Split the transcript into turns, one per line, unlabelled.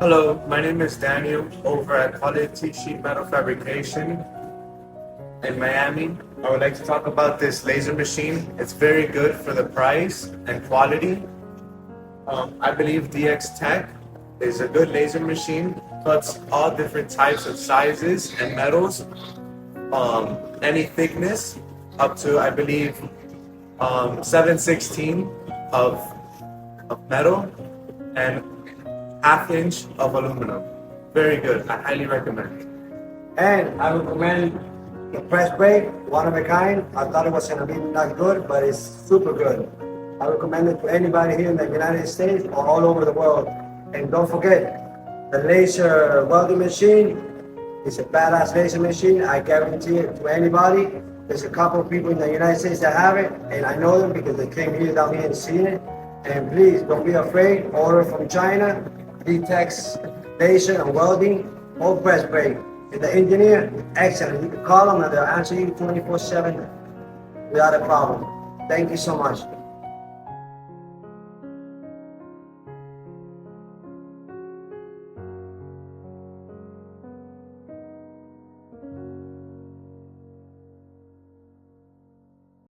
Hello, my name is Daniel over at Quality Sheet Metal Fabrication in Miami. I would like to talk about this laser machine. It's very good for the price and quality. I believe DXTECH is a good laser machine. Cuts all different types of sizes and metals, any thickness up to I believe 7/16 of metal and half-inch of aluminum. Very good. I highly recommend.
And I recommend the press brake, one of a kind. I thought it was gonna be not good, but it's super good. I recommend it to anybody here in the United States or all over the world. And don't forget, the laser welding machine is a badass laser machine. I guarantee it to anybody. There's a couple of people in the United States that have it, and I know them because they came here down here and seen it. And please don't be afraid. Order from China. DXTECH laser and welding, or press brake. And the engineer, excellent. You can call them and they'll answer you 24/7 without a problem. Thank you so much.